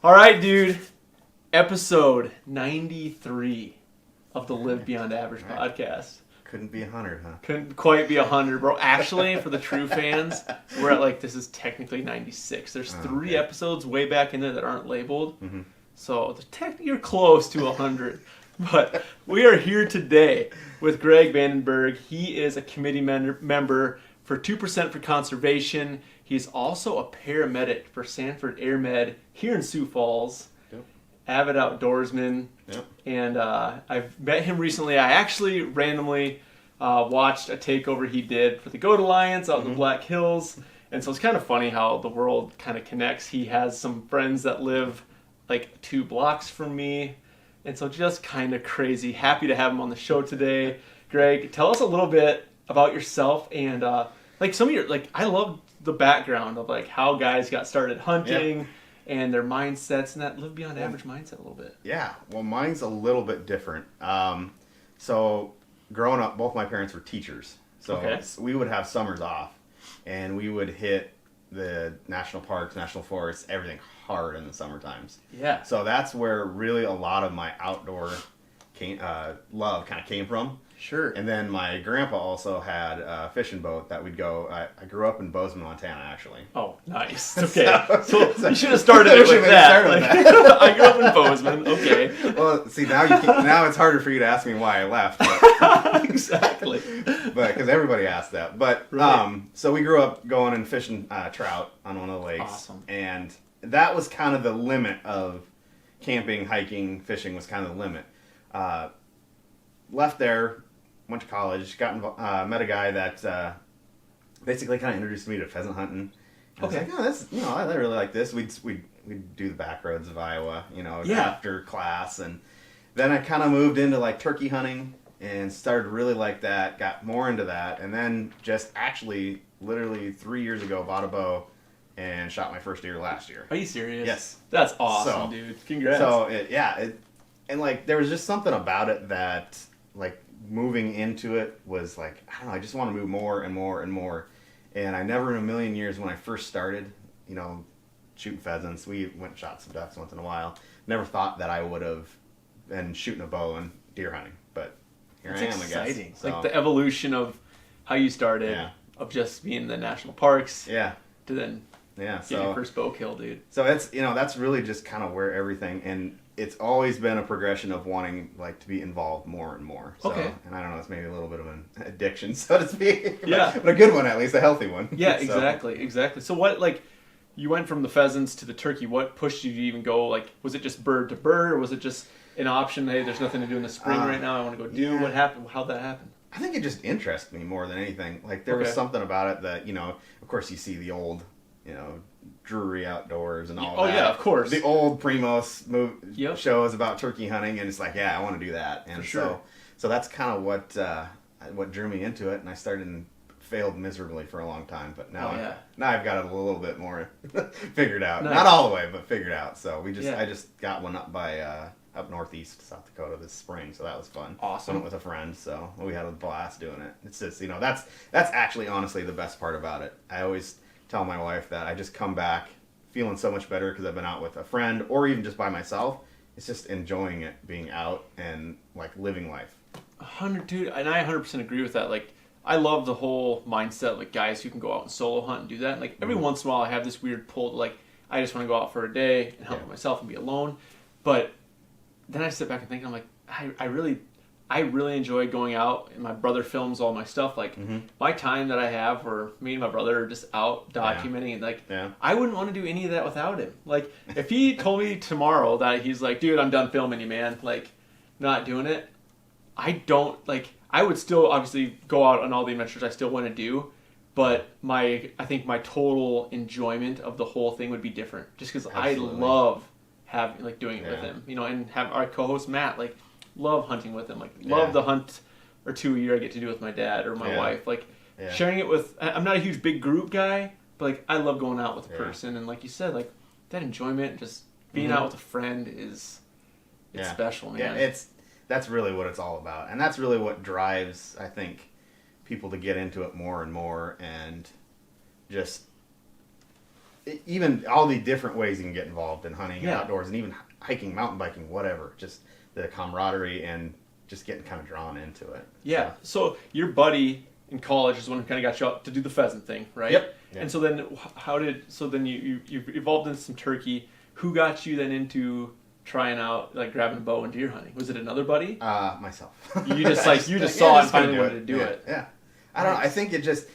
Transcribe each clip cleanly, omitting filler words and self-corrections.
All right, dude. Episode 93 of the Live Beyond Average podcast. Couldn't be 100, huh? Couldn't quite be 100, bro. Actually, for the true fans, we're at this is technically 96. There's three episodes way back in there that aren't labeled. Mm-hmm. So you're close to 100. But we are here today with Greg Den Berg. He is a committee member for 2% for Conservation. He's also a paramedic for Sandord Airmed here in Sioux Falls. Yep. Avid outdoorsman. Yep. And I've met him recently. I actually randomly watched a takeover he did for the Goat Alliance out in the Black Hills. And so it's kind of funny how the world kind of connects. He has some friends that live 2 blocks from me. And so just kind of crazy. Happy to have him on the show today. Greg, tell us a little bit about yourself and some of your, I love the background of how guys got started hunting and their mindsets and that Live Beyond Average mindset a little bit. Yeah, well, mine's a little bit different. So growing up, both my parents were teachers. So we would have summers off and we would hit the national parks, national forests, everything hard in the summer times. Yeah. So that's where really a lot of my outdoor love kind of came from. Sure. And then my grandpa also had a fishing boat that we'd go. I grew up in Bozeman, Montana, actually. Oh, nice. Okay. so you should have started it with that. I grew up in Bozeman. Okay. Well, see, now it's harder for you to ask me why I left. But, exactly. But because everybody asked that. But so we grew up going and fishing trout on one of the lakes. Awesome. And that was kind of the limit of camping, hiking, fishing was kind of the limit. Left there. Went to college, met a guy that basically kind of introduced me to pheasant hunting. And I was like, I really like this. We'd do the back roads of Iowa, after class, and then I kind of moved into turkey hunting and started really like that. Got more into that, and then just actually, literally 3 years ago, bought a bow and shot my first deer last year. Are you serious? Yes. That's awesome, dude. Congrats. So there was just something about it that moving into it was I don't know, I just want to move more and more and more. And I never in a million years when I first started, shooting pheasants, we went and shot some ducks once in a while, never thought that I would have been shooting a bow and deer hunting. But here I am, exciting. I guess. So, the evolution of how you started, of just being in the national parks, to then get your first bow kill, dude. So it's, that's really just kind of where everything, and it's always been a progression of wanting to be involved more and more. So, and I don't know, it's maybe a little bit of an addiction, so to speak. But a good one, at least, a healthy one. Yeah, exactly. So what, you went from the pheasants to the turkey. What pushed you to even go, was it just bird to bird, or was it just an option, hey, there's nothing to do in the spring right now, I want to go do? What happened? How'd that happen? I think it just interested me more than anything. There was something about it that, of course you see the old, Drury Outdoors and all that. Oh, yeah, of course. The old Primos shows about turkey hunting, and it's I want to do that. And so that's kind of what drew me into it, and I started and failed miserably for a long time. But now, I've got it a little bit more figured out. Nice. Not all the way, but figured out. So I just got one up by up northeast South Dakota this spring, so that was fun. Awesome. Went with a friend, so we had a blast doing it. It's just that's actually honestly the best part about it. I always tell my wife that I just come back feeling so much better because I've been out with a friend or even just by myself. It's just enjoying it, being out and living life. 100, dude, and I 100% agree with that. I love the whole mindset, guys who can go out and solo hunt and do that. Every once in a while, I have this weird pull to I just want to go out for a day and hunt with myself and be alone. But then I sit back and think, I'm I really enjoy going out, and my brother films all my stuff. My time that I have, where me and my brother are just out documenting, and I wouldn't want to do any of that without him. If he told me tomorrow that he's dude, I'm done filming you, man, not doing it, I don't, I would still obviously go out on all the adventures I still want to do, but I think my total enjoyment of the whole thing would be different, just because I love having, doing it with him, and have our co-host Matt, love hunting with him. Love the hunt or two a year I get to do with my dad or my wife. Sharing it with... I'm not a huge big group guy, but I love going out with a person. And like you said, that enjoyment, just being out with a friend it's special, man. Yeah, that's really what it's all about. And that's really what drives, I think, people to get into it more and more and just even all the different ways you can get involved in hunting and outdoors, and even hiking, mountain biking, whatever. Just the camaraderie and just getting kind of drawn into it. Yeah. So your buddy in college is the one who kind of got you out to do the pheasant thing, right? Yep. And so then you evolved into some turkey. Who got you then into trying out, like, grabbing a bow and deer hunting? Was it another buddy? Myself. You just saw it and finally wanted to do it. Yeah. I don't know. I think it just,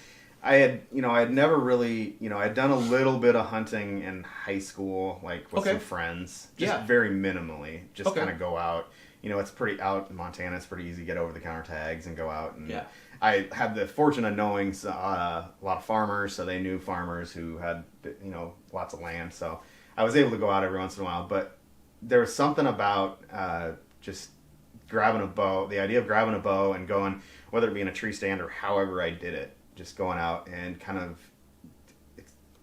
I had never really, I'd done a little bit of hunting in high school, like with some friends, just very minimally, just kind of go out. It's pretty out in Montana. It's pretty easy to get over the counter tags and go out. And I had the fortune of knowing a lot of farmers, so they knew farmers who had, lots of land. So I was able to go out every once in a while, but there was something about just grabbing a bow, the idea of grabbing a bow and going, whether it be in a tree stand or however I did it, just going out and kind of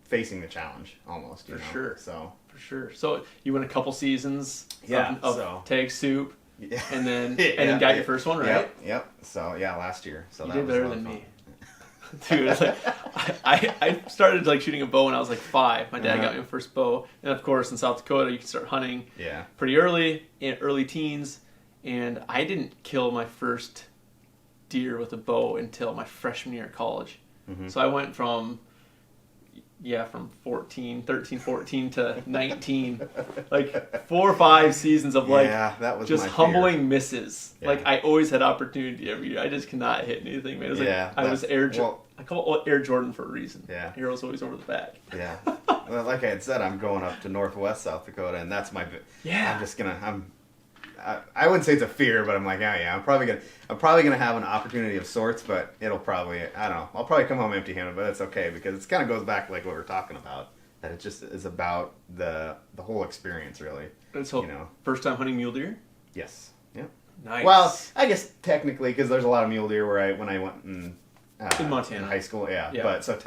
facing the challenge almost. For sure. So you went a couple seasons of tag soup, and then got your first one, right? Yep. So last year. So you that did was better than me. Dude, it's like, I started like shooting a bow when I was like 5. My dad got me my first bow, and of course in South Dakota you can start hunting pretty early, in early teens, and I didn't kill my first deer with a bow until my freshman year of college. So I went from 13, 14 to 19, like 4 or 5 seasons of like that was just humbling misses. Like I always had opportunity every year. I just could not hit anything, man. It was I was I call it Air Jordan for a reason. Arrow's always over the back. Well, like I had said, I'm going up to Northwest South Dakota, and that's my. I'm just gonna. I wouldn't say it's a fear, but I'm like, I'm probably gonna have an opportunity of sorts, but it'll probably, I don't know, I'll probably come home empty-handed, but it's okay because it kind of goes back like what we're talking about, that it just is about the whole experience, really. And so, first time hunting mule deer? Yes. Yep. Nice. Well, I guess technically, because there's a lot of mule deer when I went in Montana, in high school, but so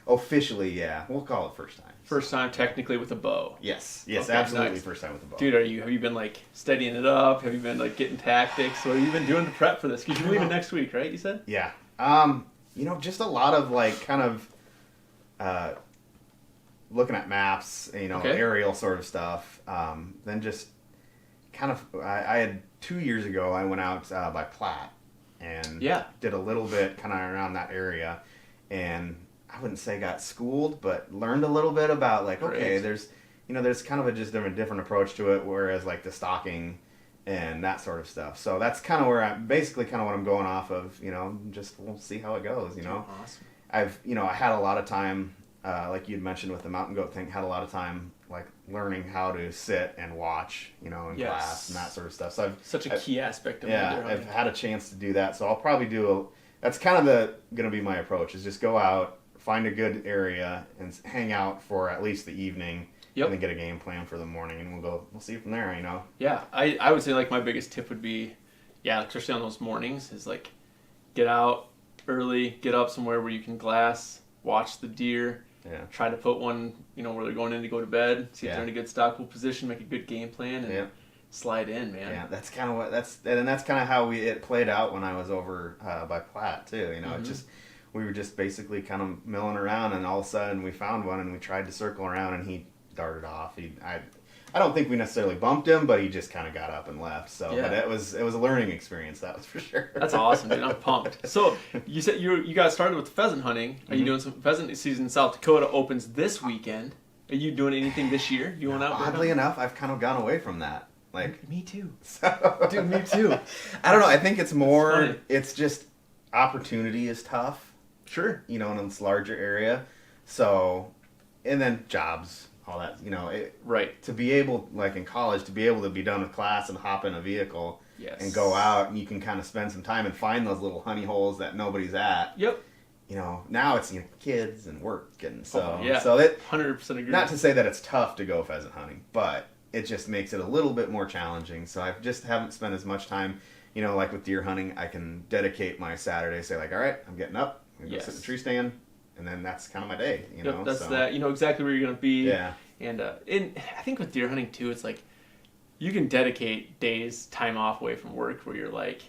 officially, we'll call it first time. First time technically with a bow. Yes, okay, absolutely. Nice. First time with a bow. Dude, have you been like steadying it up? Have you been like getting tactics? What have you been doing to prep for this? Because you're leaving next week, right? You said? Yeah. Just a lot of like kind of looking at maps, aerial sort of stuff. Then just kind of, I had 2 years ago, I went out by Platte and did a little bit kind of around that area, and I wouldn't say got schooled, but learned a little bit about like, okay, there's kind of a different approach to it, whereas like the stalking and that sort of stuff. So that's kind of where I'm basically kind of what I'm going off of, just we'll see how it goes, Awesome. I had a lot of time, like you'd mentioned with the mountain goat thing, had a lot of time like learning how to sit and watch, in class and that sort of stuff. So such a key aspect of I've had a chance to do that. So I'll probably that's kind of going to be my approach, is just go out, find a good area and hang out for at least the evening, and then get a game plan for the morning, and we'll see from there, Yeah, I would say like my biggest tip would be, especially on those mornings, is like get out early, get up somewhere where you can glass, watch the deer, try to put one, where they're going in to go to bed, see if they're in a good stockable position, make a good game plan, and slide in, man. Yeah, that's kind of that's kind of how it played out when I was over by Platte too. It just. We were just basically kind of milling around, and all of a sudden we found one, and we tried to circle around, and he darted off. I don't think we necessarily bumped him, but he just kind of got up and left. So, but it was a learning experience, that was for sure. That's awesome, dude. I'm pumped. So you said you got started with pheasant hunting. Are you doing some pheasant season in South Dakota? Opens this weekend. Are you doing anything this year? You went out? Oddly enough, I've kind of gone away from that. Like me too. So, dude, me too. I don't know. I think it's more. It's just opportunity is tough. Sure. In this larger area. So, and then jobs, all that, right. To be able, like in college, to be able to be done with class and hop in a vehicle and go out, and you can kind of spend some time and find those little honey holes that nobody's at. Yep. Now it's kids and work and so. So that 100% agree. Not to say that it's tough to go pheasant hunting, but it just makes it a little bit more challenging. So I just haven't spent as much time, like with deer hunting. I can dedicate my Saturday, say like, all right, I'm getting up. I'm going to sit in the tree stand, and then that's kind of my day, That's that. You know exactly where you're going to be. Yeah. And I think with deer hunting, too, it's like you can dedicate days, time off away from work where you're like,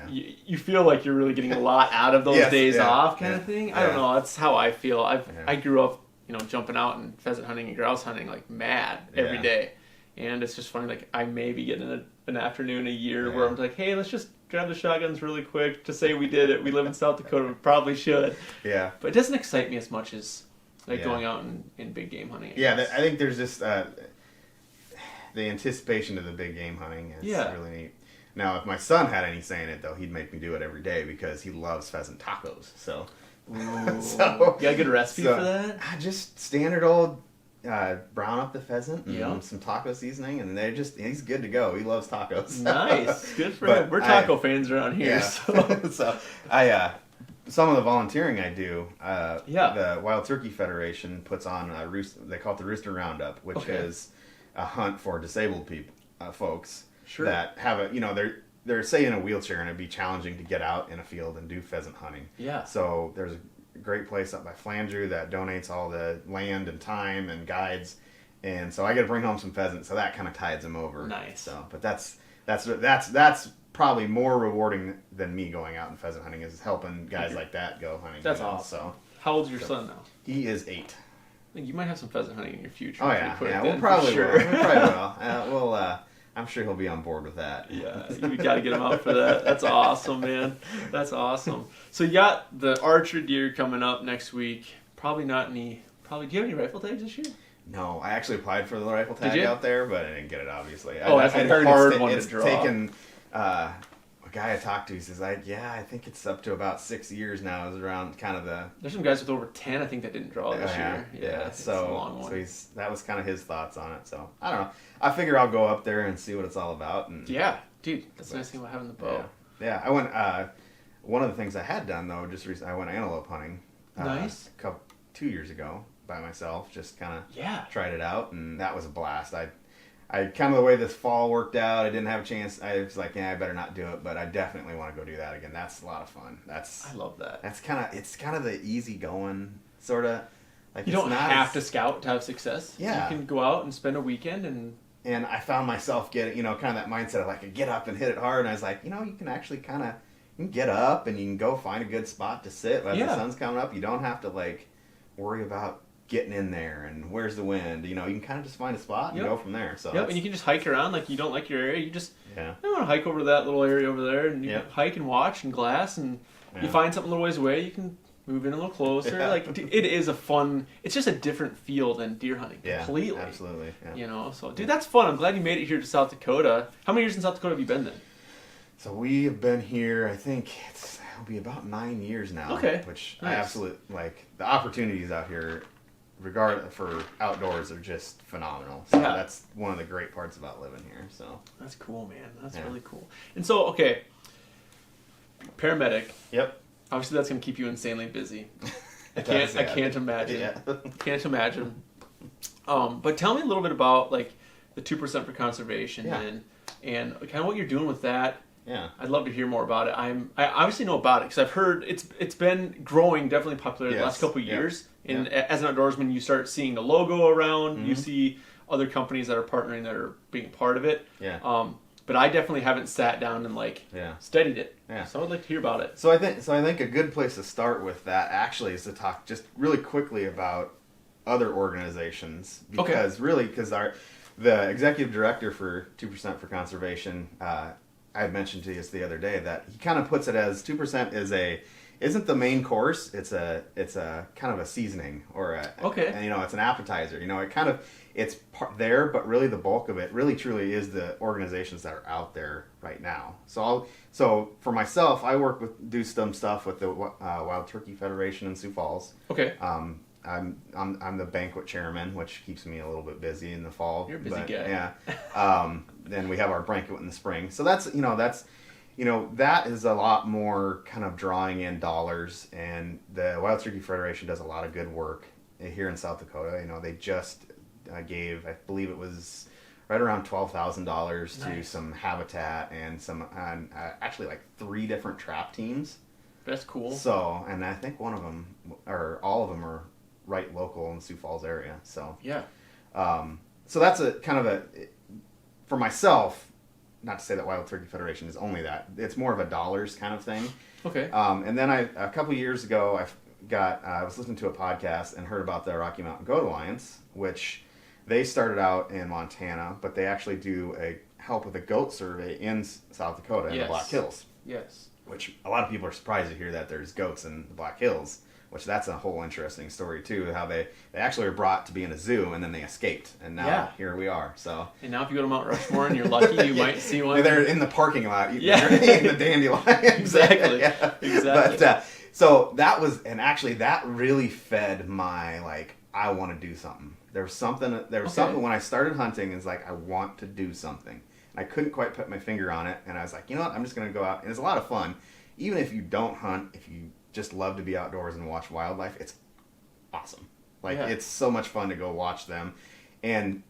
you feel like you're really getting a lot out of those days off kind of thing. I don't know. That's how I feel. I grew up, jumping out and pheasant hunting and grouse hunting like mad every day. And it's just funny, like I may be getting an afternoon a year where I'm like, hey, let's just grab the shotguns really quick to say we did it. We live in South Dakota, we probably should. Yeah. But it doesn't excite me as much as going out in big game hunting. I think there's just the anticipation of the big game hunting is really neat. Now, if my son had any say in it, though, he'd make me do it every day because he loves pheasant tacos. So, you got a good recipe for that? Just standard old brown up the pheasant and some taco seasoning, and he's good to go. He loves tacos. Nice, good for him. We're taco fans around here. So some of the volunteering I do, the Wild Turkey Federation puts on they call it the Rooster Roundup, which is a hunt for disabled people, folks that have they're say in a wheelchair, and it'd be challenging to get out in a field and do pheasant hunting. Yeah. So there's a great place up by Flandreau that donates all the land and time and guides, and so I get to bring home some pheasants, so that kind of tides them over. Nice. So, but that's probably more rewarding than me going out and pheasant hunting, is helping guys like that go hunting. That's awesome. So, how old's your son now? He is 8. I think you might have some pheasant hunting in your future. Oh yeah, we'll probably will. I'm sure he'll be on board with that. Yeah, you got to get him out for that. That's awesome, man. That's awesome. So you got the archer deer coming up next week. Probably not any. Do you have any rifle tags this year? No, I actually applied for the rifle tag out there, but I didn't get it, obviously. That's a very hard one to draw. It's taken. A guy I talked to, he says, I think it's up to about 6 years now. Is around kind of the. There's some guys with over 10, I think, that didn't draw this year. Yeah, so it's a long one. So that was kind of his thoughts on it. So I don't know. I figure I'll go up there and see what it's all about. And yeah, dude, that's the nice thing about having the bow. Yeah, I went. One of the things I had done though, just recently, I went antelope hunting. Nice. 2 years ago by myself, just kind of tried it out, and that was a blast. I kind of the way this fall worked out, I didn't have a chance. I was like, I better not do it, but I definitely want to go do that again. That's a lot of fun. I love that. It's kind of the easy going sort of. Like you don't have to scout to have success. Yeah, you can go out and spend a weekend and I found myself getting kind of that mindset of like get up and hit it hard, and I was like, you can actually kind of get up and you can go find a good spot to sit while the sun's coming up. You don't have to like worry about getting in there and where's the wind. You can kind of just find a spot and go from there. So and you can just hike around. Like you don't like your area, you just I want to hike over to that little area over there, and you can hike and watch and glass, and you find something a little ways away, you can move in a little closer. Like it is a fun. It's just a different feel than deer hunting. Completely. Absolutely. So dude, that's fun. I'm glad you made it here to South Dakota. How many years in South Dakota have you been then? So we have been here, I think it'll be about 9 years now. Okay. Which I absolutely like. The opportunities out here for outdoors are just phenomenal. So that's one of the great parts about living here. So that's cool, man. That's really cool. And so, paramedic. Yep. Obviously, that's going to keep you insanely busy. I can't imagine. Can't imagine. But tell me a little bit about like the 2% for conservation and kind of what you're doing with that. Yeah, I'd love to hear more about it. I obviously know about it because I've heard it's been growing, definitely popular the last couple of years. And as an outdoorsman, you start seeing the logo around. Mm-hmm. You see other companies that are partnering that are being part of it. Yeah. But I definitely haven't sat down and studied it. Yeah. So I would like to hear about it. So I think a good place to start with that actually is to talk just really quickly about other organizations because the executive director for 2% for Conservation. I had mentioned to you the other day that he kind of puts it as 2% isn't the main course. It's a kind of a seasoning or it's an appetizer. It's there, but really the bulk of it really truly is the organizations that are out there right now. So for myself, I do some stuff with the Wild Turkey Federation in Sioux Falls. Okay. I'm the banquet chairman, which keeps me a little bit busy in the fall. You're a busy guy. Yeah. Then we have our banquet in the spring. So that is a lot more kind of drawing in dollars, and the Wild Turkey Federation does a lot of good work here in South Dakota. They just gave, I believe it was right around $12,000 to some habitat and actually like 3 different trap teams. That's cool. So, and I think one of them or all of them are right local in the Sioux Falls area. So so that's a kind of for myself. Not to say that Wild Turkey Federation is only that. It's more of a dollars kind of thing. Okay. And then a couple years ago, I was listening to a podcast and heard about the Rocky Mountain Goat Alliance, which they started out in Montana, but they actually do help with a goat survey in South Dakota in the Black Hills. Yes. Which a lot of people are surprised to hear that there's goats in the Black Hills, which that's a whole interesting story too, how they actually were brought to be in a zoo and then they escaped, and now here we are. So. And now if you go to Mount Rushmore and you're lucky, you might see one. They're in the parking lot. They're in the dandelions. Exactly. Exactly. But so that was, and actually that really fed my I want to do something. There was something when I started hunting. Is I want to do something. And I couldn't quite put my finger on it, and I was like, you know what? I'm just going to go out, and it's a lot of fun. Even if you don't hunt, if you just love to be outdoors and watch wildlife, it's awesome. It's so much fun to go watch them. And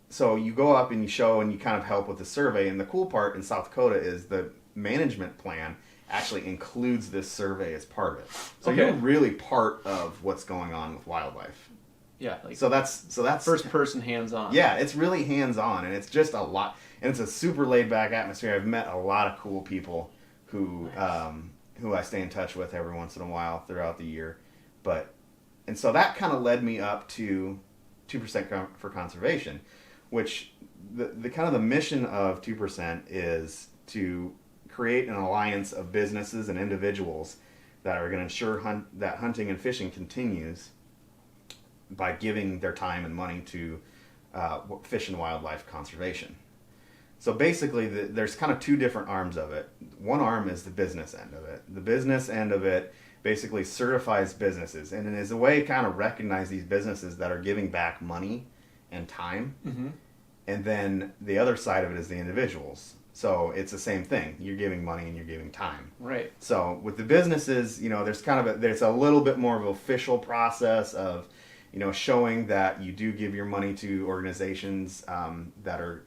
so you go up and you show and you kind of help with the survey. And the cool part in South Dakota is the management plan actually includes this survey as part of it. So you're really part of what's going on with wildlife. Yeah. So that's first person hands-on. Yeah, it's really hands-on, and it's just a lot. And it's a super laid-back atmosphere. I've met a lot of cool people who I stay in touch with every once in a while throughout the year. And so that kind of led me up to 2% for conservation, which the kind of the mission of 2% is to create an alliance of businesses and individuals that are going to ensure that hunting and fishing continues by giving their time and money to fish and wildlife conservation. So basically, there's kind of two different arms of it. One arm is the business end of it. The business end of it basically certifies businesses, and is a way to kind of recognize these businesses that are giving back money and time. Mm-hmm. And then the other side of it is the individuals. So it's the same thing. You're giving money and you're giving time. Right. So with the businesses, there's a little bit more of an official process of, showing that you do give your money to organizations that are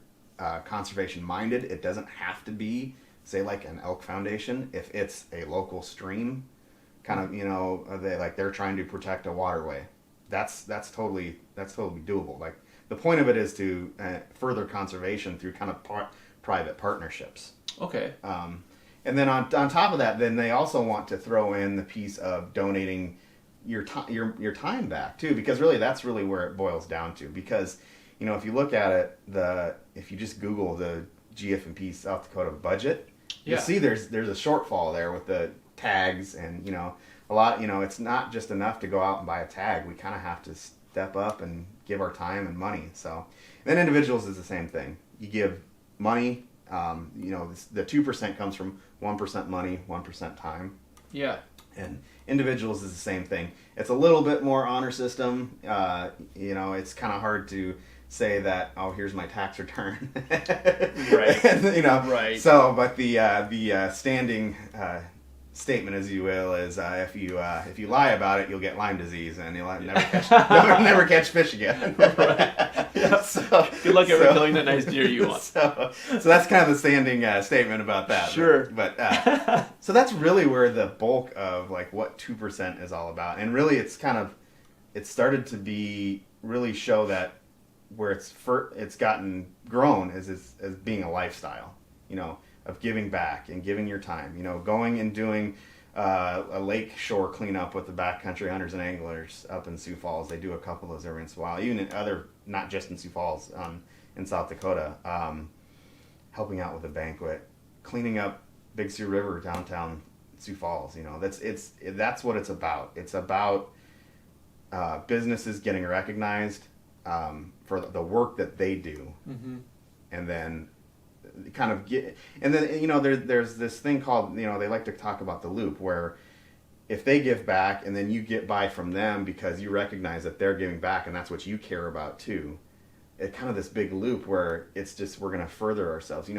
conservation minded. It doesn't have to be, say, like an elk foundation. If it's a local stream, kind of, they're trying to protect a waterway, that's totally doable. The point of it is to further conservation through kind of private partnerships. Okay. And then on top of that, then they also want to throw in the piece of donating your time back too, because really that's really where it boils down to. Because if you look at it, if you just Google the GF&P South Dakota budget, you'll see there's a shortfall there with the tags, and a lot. It's not just enough to go out and buy a tag. We kind of have to step up and give our time and money. So then individuals is the same thing. You give money. The 2% comes from 1% money, 1% time. Yeah. And individuals is the same thing. It's a little bit more honor system. It's kind of hard to say that, oh, here's my tax return. Right. Right. So, but the standing statement, as you will, is if you lie about it, you'll get Lyme disease, and you'll never catch fish again. Right. Yeah. So, good luck ever killing that nice deer you want. So that's kind of the standing statement about that. Sure. But so that's really where the bulk of what 2% is all about, and really it started to be really show that where it's gotten grown as being a lifestyle, of giving back and giving your time, going and doing a lake shore cleanup with the backcountry hunters and anglers up in Sioux Falls. They do a couple of those every once in a while, even in not just in Sioux Falls, in South Dakota, helping out with a banquet, cleaning up Big Sioux River downtown Sioux Falls. That's what it's about. It's about businesses getting recognized for the work that they do, mm-hmm. and then there's this thing called, they like to talk about the loop, where if they give back and then you get by from them because you recognize that they're giving back and that's what you care about too, it's kind of this big loop where it's just, we're going to further ourselves.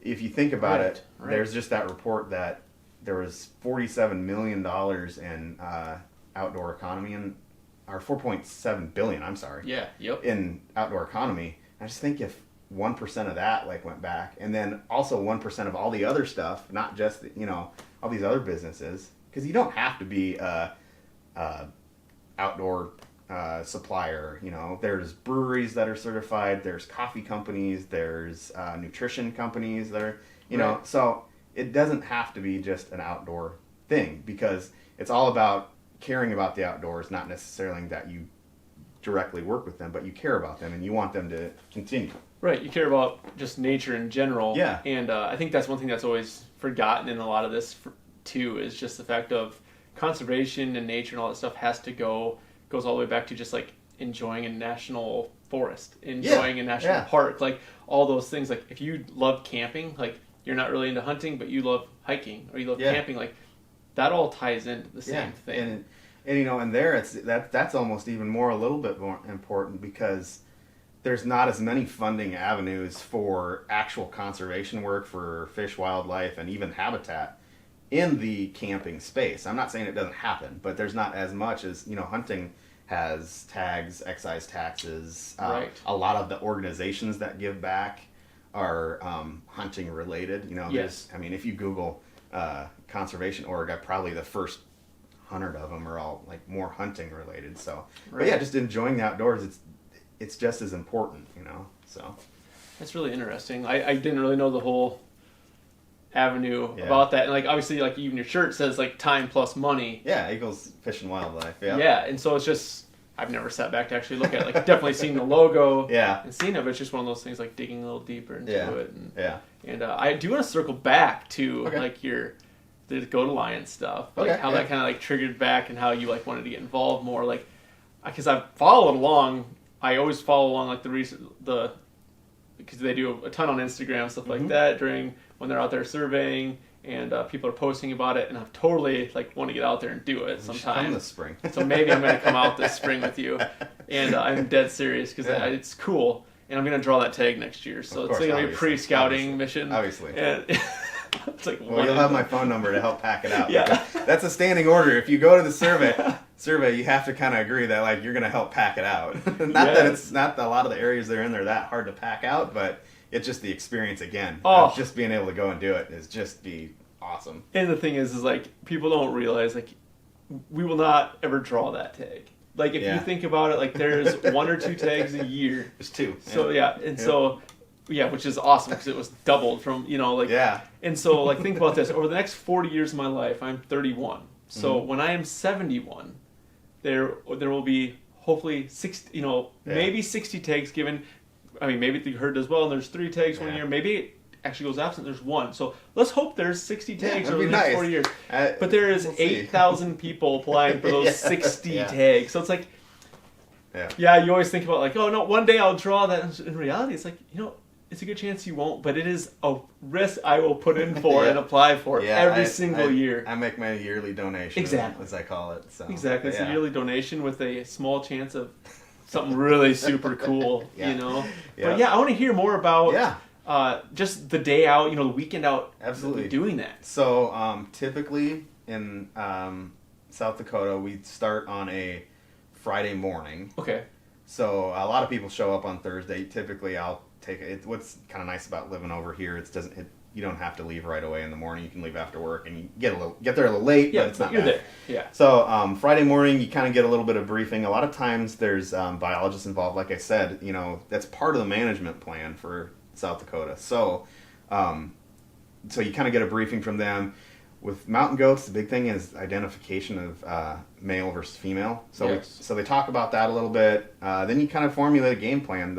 If you think about it, there's just that report that there was $47 million in outdoor economy, or 4.7 billion, I'm sorry. Yeah, yep. In outdoor economy. I just think if 1% of that went back, and then also 1% of all the other stuff, not just all these other businesses, because you don't have to be a outdoor supplier. There's breweries that are certified, there's coffee companies, there's nutrition companies that are so it doesn't have to be just an outdoor thing, because it's all about caring about the outdoors, not necessarily that you directly work with them, but you care about them and you want them to continue. Right, you care about just nature in general. Yeah. And I think that's one thing that's always forgotten in a lot of this too, is just the fact of conservation and nature and all that stuff goes all the way back to just like enjoying a national forest, enjoying a national park, like all those things. Like if you love camping, like you're not really into hunting, but you love hiking or you love camping, like that all ties into the same thing. And you know, and there that's almost even more a little bit more important because there's not as many funding avenues for actual conservation work for fish, wildlife, and even habitat in the camping space. I'm not saying it doesn't happen, but there's not as much as, you know, hunting has tags, excise taxes. Right. A lot of the organizations that give back are hunting related. You know, I mean, if you Google conservation org, probably the first 100 of them are all like more hunting related. So, but yeah, just enjoying the outdoors. It's just as important, you know. So that's really interesting. I didn't really know the whole avenue about that, and like obviously, like even your shirt says like time plus money. Yeah, equals fish and wildlife. Yeah. Yeah, and so it's just I've never sat back to actually look at it. Like definitely seen the logo. And seen it, but it's just one of those things like digging a little deeper into it. And I do want to circle back to like the Dakota Lions stuff, like how that kind of like triggered back and how you like wanted to get involved more, like because I've followed along. I always follow along like because they do a ton on Instagram, stuff like that during when they're out there surveying and people are posting about it, and I've totally like want to get out there and do it sometime. Come this spring. So maybe I'm going to come out this spring with you, and I'm dead serious because it's cool, and I'm going to draw that tag next year. So it's going to be a pre-scouting mission. Obviously. And it's like well, you'll have my phone number to help pack it out. Yeah. That's a standing order. If you go to the survey, you have to kind of agree that like you're going to help pack it out. That it's not a lot of the areas they're in, they're that hard to pack out, but it's just the experience again. Of just being able to go and do it is just be awesome. And the thing is like people don't realize like we will not ever draw that tag. Like if you think about it, like there's 1 or 2 tags a year. There's 2. So so which is awesome because it was doubled from, you know, like and so like think about this, over the next 40 years of my life, I'm 31. So when I am 71, there will be hopefully 60, you know, maybe 60 tags given. I mean, maybe the herd does well and there's 3 tags 1 year. Maybe it actually goes absent, there's 1. So let's hope there's 60 tags over the next 40 years. But there is 8,000 people applying for those 60 tags. So it's like, you always think about like, oh no, one day I'll draw that. In reality, it's like, you know, it's a good chance you won't, but it is a risk I will put in for and apply for every single year. I make my yearly donation, as I call it. So. Exactly, it's a yearly donation with a small chance of something really super cool, you know? But I want to hear more about just the day out, you know, the weekend out. Absolutely. Doing that. So typically in South Dakota, we start on a Friday morning. Okay. So a lot of people show up on Thursday. Typically I'll take it. What's kind of nice about living over here, you don't have to leave right away in the morning. You can leave after work, and you get there a little late, but it's not bad. There. Yeah. So Friday morning, you kind of get a little bit of briefing. A lot of times, there's biologists involved. Like I said, you know, that's part of the management plan for South Dakota. So, so you kind of get a briefing from them. With mountain goats, the big thing is identification of male versus female. So, so they talk about that a little bit. Then you kind of formulate a game plan.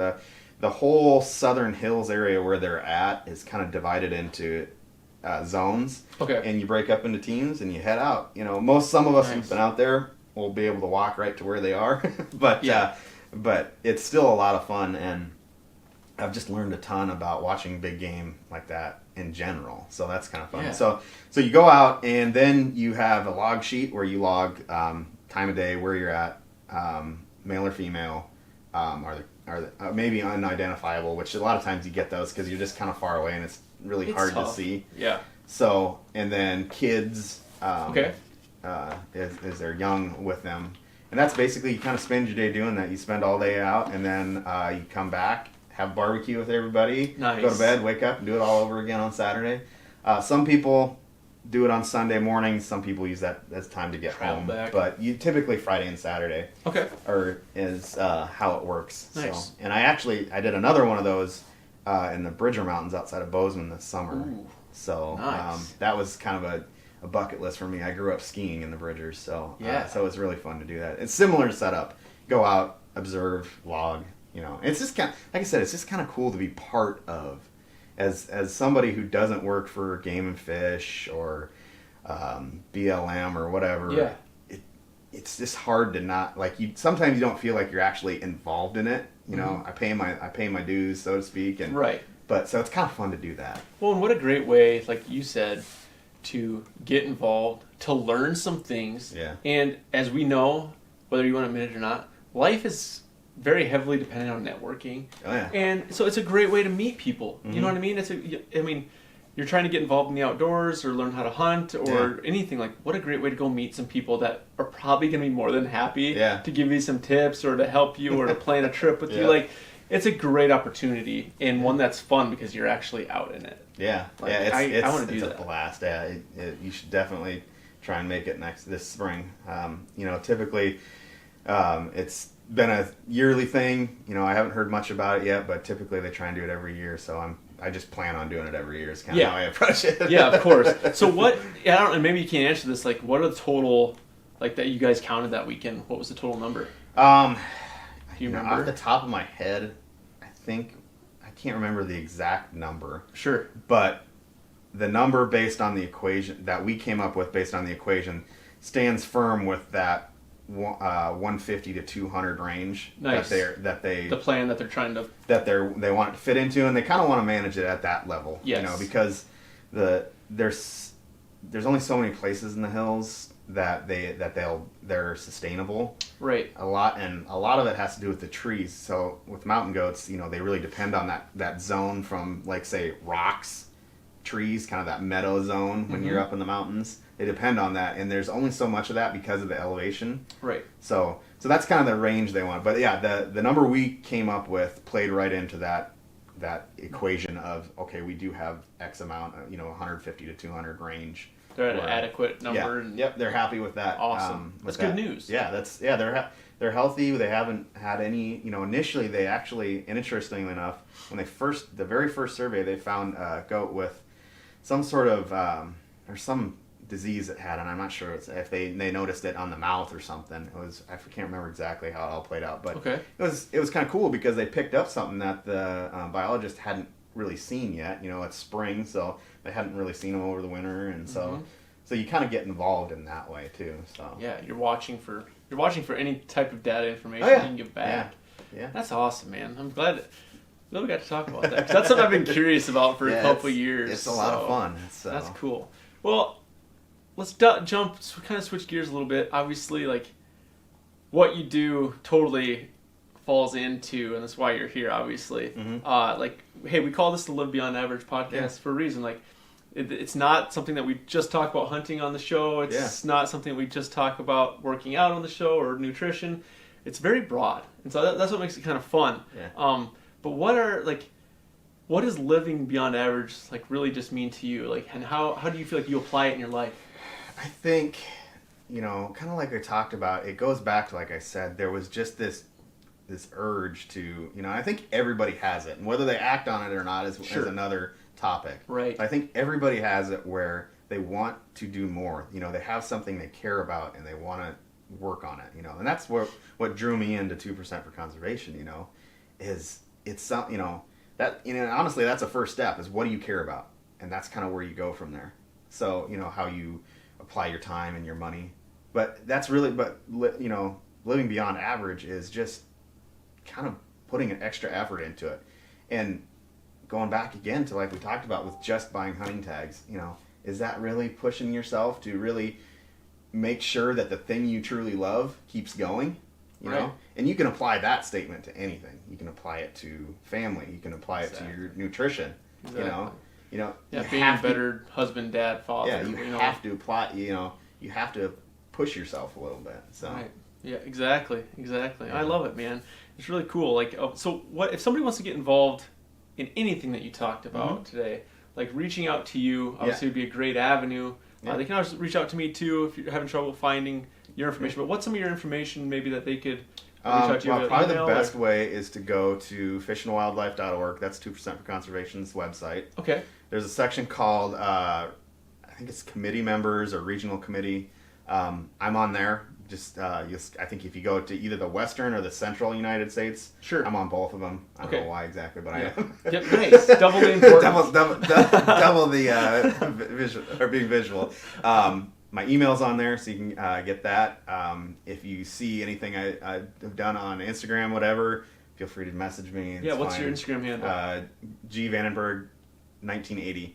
The whole southern hills area where they're at is kind of divided into zones. Okay. And you break up into teams and you head out. You know, some of us who've been out there will be able to walk right to where they are. But it's still a lot of fun, and I've just learned a ton about watching big game like that in general. So that's kind of fun. So you go out, and then you have a log sheet where you log time of day, where you're at, male or female, are maybe unidentifiable, which a lot of times you get those because you're just kind of far away and it's really hard to see. Yeah. So, and then kids, is they're young with them. And that's basically, you kind of spend your day doing that. You spend all day out, and then you come back, have barbecue with everybody, go to bed, wake up, and do it all over again on Saturday. Some people do it on Sunday morning. Some people use that as time to get home. Back. But you typically Friday and Saturday. Is how it works. Nice. So, and I did another one of those in the Bridger Mountains outside of Bozeman this summer. Ooh. So nice. that was kind of a bucket list for me. I grew up skiing in the Bridgers, so yeah. So it's really fun to do that. It's similar setup. Go out, observe, log. It's just kind of, like I said, it's just kind of cool to be part of, as somebody who doesn't work for Game and Fish or BLM or whatever. Yeah. It's just hard to not, like, sometimes you don't feel like you're actually involved in it. I pay my dues, so to speak, and right. But so it's kind of fun to do that. Well, and what a great way, like you said, to get involved, to learn some things. Yeah. And as we know, whether you want to admit it or not, life is very heavily dependent on networking. Oh yeah. And so it's a great way to meet people. You know what I mean? You're trying to get involved in the outdoors or learn how to hunt or anything. Like, what a great way to go meet some people that are probably going to be more than happy to give you some tips or to help you or to plan a trip with you. Like, it's a great opportunity and one that's fun because you're actually out in it. Yeah. Like, I want to do that. It's a blast. Yeah. You should definitely try and make it this spring. Typically, it's been a yearly thing. I haven't heard much about it yet, but typically they try and do it every year. So I just plan on doing it every year. Is kind of how I approach it. Yeah, of course. So what? I don't know. Maybe you can't answer this. Like, what are the total? Like that you guys counted that weekend? What was the total number? Do you remember? Off the top of my head, I can't remember the exact number. Sure. But the number based on the equation that we came up with, based on the equation, stands firm with that 150 to 200 range. Nice. The plan that they're trying to they want it to fit into, and they kind of want to manage it at that level. Yes. Because there's only so many places in the hills that they're sustainable. Right. A lot of it has to do with the trees. So with mountain goats, they really depend on that zone from, like, say, rocks, trees, kind of that meadow zone when you're up in the mountains. They depend on that, and there's only so much of that because of the elevation. Right. So that's kind of the range they want. But yeah, the number we came up with played right into that equation of, okay, we do have X amount, 150 to 200 range. They're at an adequate number. Yeah. Yep, they're happy with that. Awesome. That's good news. Yeah, they're healthy. They haven't had any. Initially they actually, and interestingly enough, when the very first survey, they found a goat with some sort of or some disease it had, and I'm not sure if they noticed it on the mouth or something. I can't remember exactly how it all played out, but okay. It was kind of cool because they picked up something that the biologist hadn't really seen yet. It's spring, so they hadn't really seen them over the winter, and so you kind of get involved in that way too. So yeah, you're watching for any type of data information you can give back. Yeah, that's awesome, man. I'm glad we got to talk about that. 'Cause that's something I've been curious about for a couple of years. It's a lot of fun. That's cool. Well, let's kind of switch gears a little bit. Obviously, like, what you do totally falls into, and that's why you're here, obviously. Like, hey, we call this the Live Beyond Average podcast for a reason. Like, it's not something that we just talk about hunting on the show. It's not something we just talk about working out on the show or nutrition. It's very broad, and so that's what makes it kind of fun. Yeah. But what does living beyond average like really just mean to you? Like, and how do you feel like you apply it in your life? I think, kind of like I talked about, it goes back to, like I said, there was just this urge to, I think everybody has it, and whether they act on it or not is another topic. Right. I think everybody has it where they want to do more. They have something they care about and they want to work on it. And that's what drew me into 2% for Conservation. Is it's some, that, honestly, that's a first step. Is what do you care about, and that's kind of where you go from there. So how you apply your time and your money, but that's really, living beyond average is just kind of putting an extra effort into it, and going back again to, like we talked about with just buying hunting tags, is that really pushing yourself to really make sure that the thing you truly love keeps going? You know, and you can apply that statement to anything. You can apply it to family. You can apply it to your nutrition. Exactly. Being a better husband, dad, father. Yeah, you have to apply. You have to push yourself a little bit. So. Right. Yeah. Exactly. Yeah. I love it, man. It's really cool. Like, so what if somebody wants to get involved in anything that you talked about today? Like, reaching out to you obviously would be a great avenue. They can always reach out to me too if you're having trouble finding your information. But what's some of your information maybe that they could reach out to you? Well, probably the best way is to go to fishandwildlife.org. That's 2% for Conservation's website. Okay. There's a section called, I I think it's committee members or regional committee. I'm on there. Just I think if you go to either the Western or the Central United States, sure, I'm on both of them. I don't know why exactly, but I am. Yep, nice. Double the importance. double the visual or being visual. My email's on there, so you can get that. If you see anything I've done on Instagram, whatever, feel free to message me. Yeah, what's your Instagram handle? G Vandenberg 1980.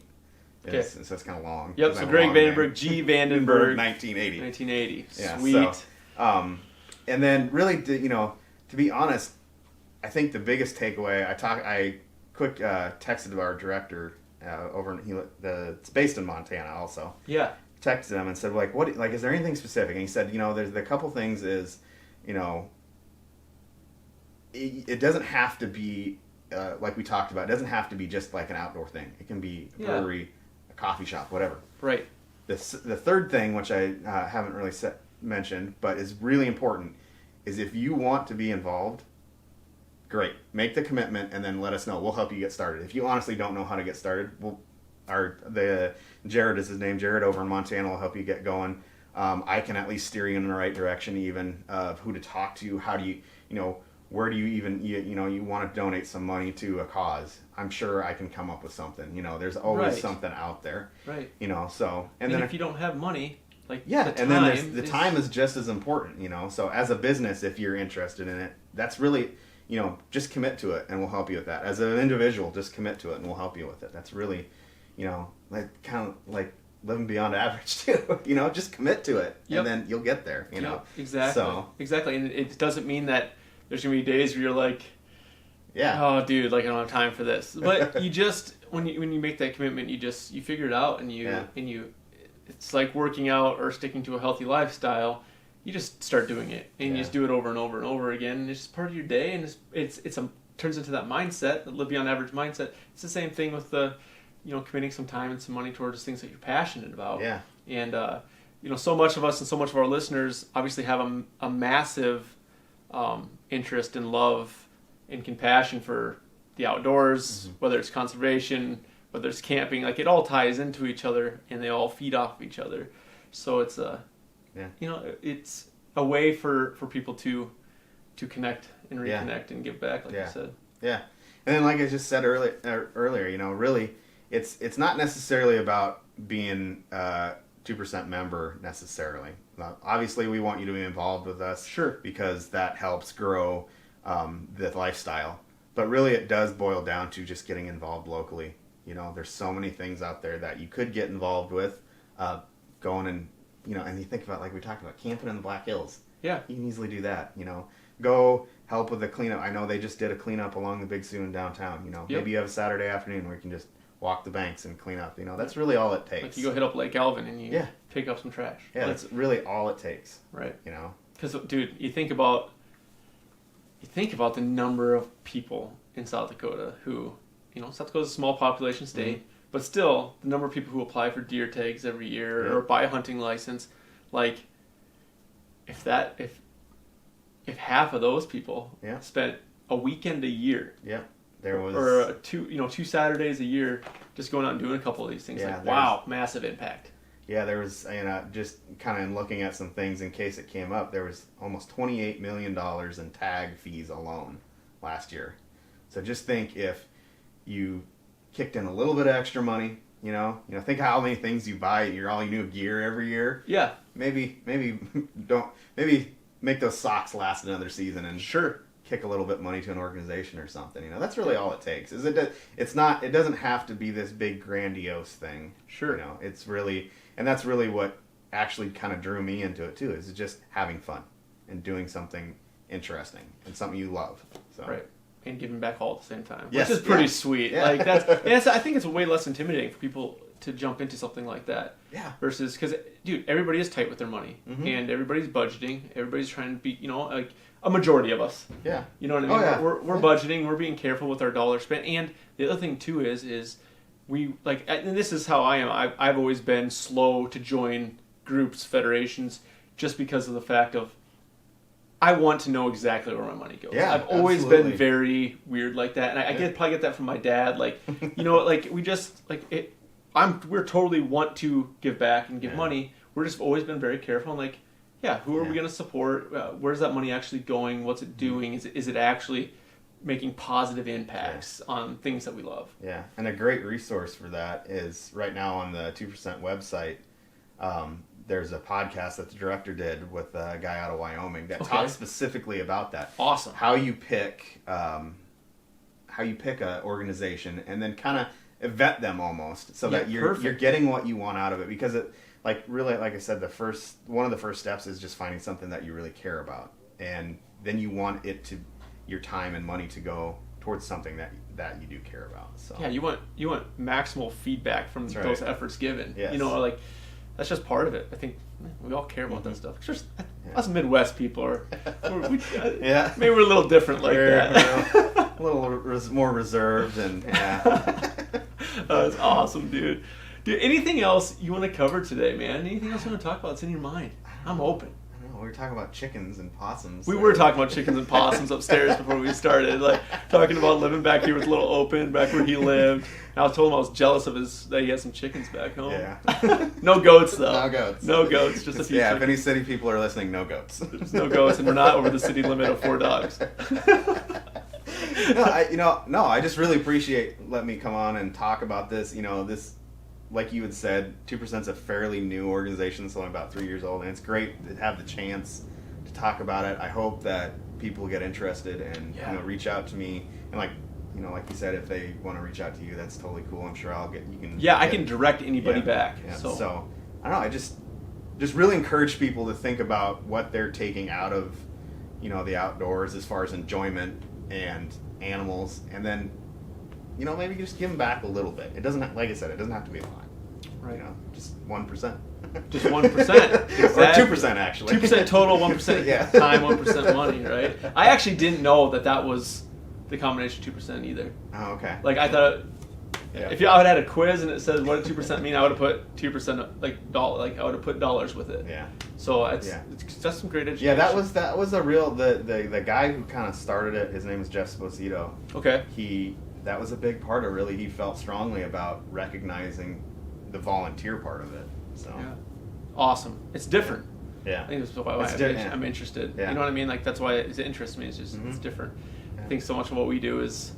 Okay. So it's kind of long. Yep, so Greg Vandenberg, G Vandenberg. 1980. 1980. Yeah, sweet. So, and then really, to be honest, I think the biggest takeaway, I quick texted our director over in, it's based in Montana also. Yeah. Texted him and said, like, what, like, is there anything specific? And he said, there's a couple things is, it doesn't have to be, like we talked about, it doesn't have to be just like an outdoor thing. It can be a brewery, a coffee shop, whatever. Right. The third thing, which I haven't really mentioned, but is really important, is if you want to be involved, great. Make the commitment and then let us know. We'll help you get started. If you honestly don't know how to get started, Jared is his name. Jared over in Montana will help you get going. I can at least steer you in the right direction, even of who to talk to. How do you, where do you even, you want to donate some money to a cause? I'm sure I can come up with something. There's always something out there. Right. So and then if you don't have money, the and time then the time is just as important. So as a business, if you're interested in it, that's really, just commit to it, and we'll help you with that. As an individual, just commit to it, and we'll help you with it. That's really, kind of like living beyond average too. Just commit to it, and then you'll get there. Yep, exactly. And it doesn't mean that there's gonna be days where you're like, oh, dude, I don't have time for this. But you just when you make that commitment, you figure it out, and you it's like working out or sticking to a healthy lifestyle. You just start doing it, and you just do it over and over and over again. And it's just part of your day, and it's turns into that mindset, that live beyond average mindset. It's the same thing with the committing some time and some money towards things that you're passionate about. Yeah. And so much of us and so much of our listeners obviously have a massive interest and love and compassion for the outdoors, whether it's conservation, whether it's camping. It all ties into each other, and they all feed off of each other. So it's it's a way for people to connect and reconnect and give back, like you said. Yeah. And then, like I just said earlier, really, it's not necessarily about being 2% member necessarily. Obviously, we want you to be involved with us, sure, because that helps grow the lifestyle. But really, it does boil down to just getting involved locally. There's so many things out there that you could get involved with, going and and you think about, like we talked about, camping in the Black Hills. Yeah, you can easily do that. Go help with the cleanup. I know they just did a cleanup along the Big Sioux in downtown. Maybe you have a Saturday afternoon where you can just walk the banks and clean up. That's really all it takes. You go hit up Lake Alvin and you pick up some trash. Yeah, that's really all it takes. Right. Because, dude, you think about the number of people in South Dakota who, South Dakota's a small population state, but still the number of people who apply for deer tags every year or buy a hunting license, if half of those people spent a weekend a year. Yeah. There was, or two Saturdays a year just going out and doing a couple of these things. Wow, massive impact. Yeah, there was, just kind of looking at some things in case it came up, there was almost $28 million in tag fees alone last year. So just think if you kicked in a little bit of extra money, think how many things you buy, all your new gear every year. Yeah. Maybe make those socks last another season and sure, kick a little bit money to an organization or something. That's really all it takes. It doesn't have to be this big grandiose thing. Sure. It's really, and that's really what actually kind of drew me into it too, is just having fun and doing something interesting and something you love. So. Right. And giving back all at the same time, which is pretty sweet. Yeah. I think it's way less intimidating for people to jump into something like that. Yeah. Versus, because, dude, everybody is tight with their money, and everybody's budgeting. Everybody's trying to be, a majority of us. Yeah. You know what I mean? Oh, yeah. We're budgeting. We're being careful with our dollar spent. And the other thing too is we and this is how I am. I've always been slow to join groups, federations, just because of the fact of I want to know exactly where my money goes. Yeah, I've always been very weird like that, and I probably get that from my dad. We just we're totally want to give back and give money. We're just always been very careful and like, who are we going to support? Where's that money actually going? What's it doing? Is it actually making positive impacts on things that we love? Yeah, and a great resource for that is right now on the 2% website. There's a podcast that the director did with a guy out of Wyoming that talks specifically about that. Awesome. How you pick a organization and then kind of vet them almost so that you're getting what you want out of it, because it like I said, one of the first steps is just finding something that you really care about, and then you want your time and money to go towards something that you do care about. So you want maximal feedback from those efforts given. Yes. Like that's just part of it. I think we all care about that stuff. It's just us Midwest people are maybe we're a little different like that. A little more reserved and That's awesome, dude. Anything else you want to cover today, man? Anything else you want to talk about that's in your mind? I'm open. We were talking about chickens and possums. We were talking about chickens and possums upstairs before we started, like talking about living back here with Little Open, back where he lived. And I told him I was jealous of that he had some chickens back home. Yeah. No goats though. No goats. No goats. Just a few. Yeah. If any city people are listening, no goats. There's no goats, and we're not over the city limit of 4 dogs. I just really appreciate letting me come on and talk about this. This. Like you had said, 2%'s a fairly new organization. It's only about 3 years old, and it's great to have the chance to talk about it. I hope that people get interested and reach out to me. And like you said, if they want to reach out to you, that's totally cool. I'm sure I can direct anybody back. Yeah. So I don't know. I just really encourage people to think about what they're taking out of the outdoors as far as enjoyment and animals, and then maybe just give them back a little bit. It doesn't, like I said, it doesn't have to be a lot. Right. Just 1%. Just 1%. Exactly. Or 2% actually. 2% total, 1% time, 1% money, right? I actually didn't know that was the combination 2% either. Oh, okay. Like I thought, if I would have had a quiz and it said what did 2% mean, I would have put 2% I would have put dollars with it. Yeah. So that's some great education. Yeah, that was a real the guy who kind of started it. His name is Jeff Sposito. Okay. That was a big part of he felt strongly about recognizing the volunteer part of it. So awesome. It's different. Yeah. I think that's why I'm interested. Yeah. You know what I mean? Like that's why it interests me. It's just it's different. I think so much of what we do is,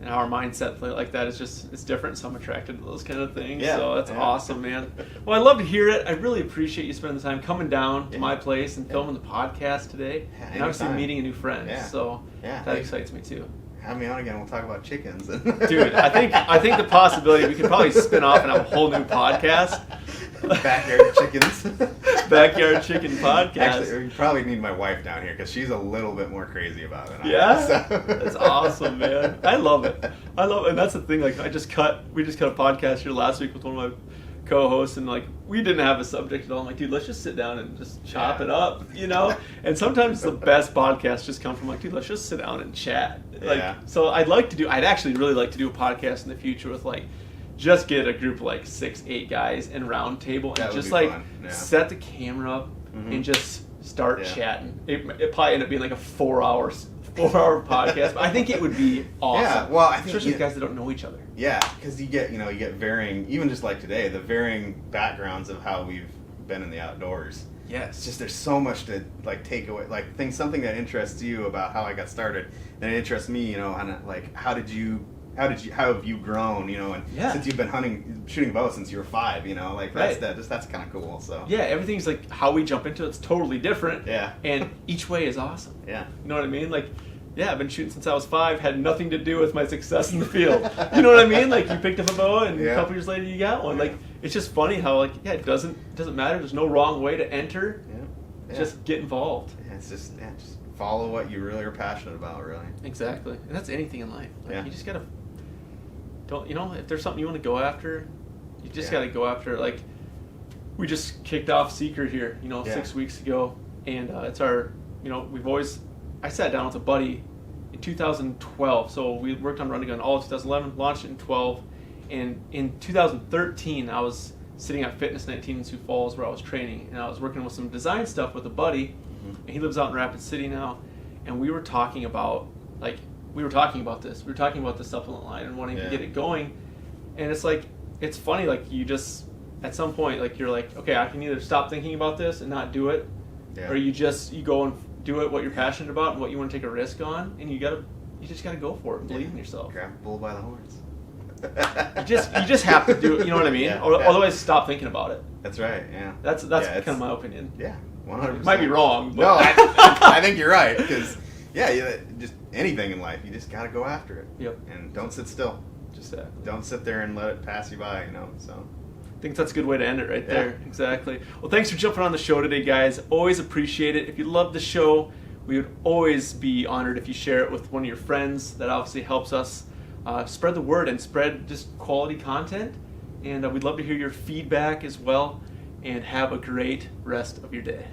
and our mindset like that is just it's different. So I'm attracted to those kind of things. Yeah. So that's awesome, man. Well, I love to hear it. I really appreciate you spending the time coming down to my place and filming the podcast today, and obviously meeting a new friend. Yeah. So that excites me too. Have me on again. We'll talk about chickens. Dude, I think the possibility we could probably spin off and have a whole new podcast. Backyard chickens. Backyard chicken podcast. Actually, you probably need my wife down here because she's a little bit more crazy about it. That's awesome, man. I love it. And that's the thing. Like, we just cut a podcast here last week with one of my co-hosts, and like we didn't have a subject at all. I'm like, dude, let's just sit down and just chop it up, And sometimes the best podcasts just come from like, dude, let's just sit down and chat. So I'd actually really like to do a podcast in the future with like, just get a group of like 6-8 guys and round table and just like set the camera up and just start chatting. It probably end up being like a 4-hour podcast, but I think it would be awesome. Yeah, well, I think especially with guys that don't know each other. Yeah, because you get varying, even just like today, the varying backgrounds of how we've been in the outdoors. Yes. It's just there's so much to like take away, like something that interests you about how I got started, and it interests me, and like how have you grown, and since you've been shooting bows since you were 5, that's kind of cool. So everything's like how we jump into it's totally different. Yeah. And each way is awesome. Yeah. You know what I mean? Like, I've been shooting since I was 5, had nothing to do with my success in the field. You know what I mean? Like, you picked up a bow and a couple years later you got one. Like, it's just funny how it doesn't matter. There's no wrong way to enter. Yeah. Just get involved. Yeah, it's just follow what you really are passionate about, really. Exactly. And that's anything in life. Like, you just gotta if there's something you want to go after, you just got to go after it. Like, we just kicked off Secret here, 6 weeks ago, and it's our, I sat down with a buddy in 2012, so we worked on Run to Gun all of 2011, launched it in 12, and in 2013, I was sitting at Fitness 19 in Sioux Falls where I was training, and I was working with some design stuff with a buddy, and he lives out in Rapid City now, and we were talking about, this. We were talking about the supplement line and wanting to get it going. And it's like, it's funny, like you just at some point, like you're like, okay, I can either stop thinking about this and not do it, or you go and do it what you're passionate about and what you want to take a risk on, and you just gotta go for it and believe in yourself. Grab the bull by the horns. you just have to do it. You know what I mean? Otherwise, stop thinking about it. That's right. Yeah. That's kind of my opinion. Yeah. 100%. Might be wrong. But. No, I think you're right because just anything in life, you just gotta go after it. Yep. And don't sit still. Just that. Don't sit there and let it pass you by. So. I think that's a good way to end it right there. Exactly. Well, thanks for jumping on the show today, guys. Always appreciate it. If you love the show, we would always be honored if you share it with one of your friends. That obviously helps us spread the word and spread just quality content. And we'd love to hear your feedback as well. And have a great rest of your day.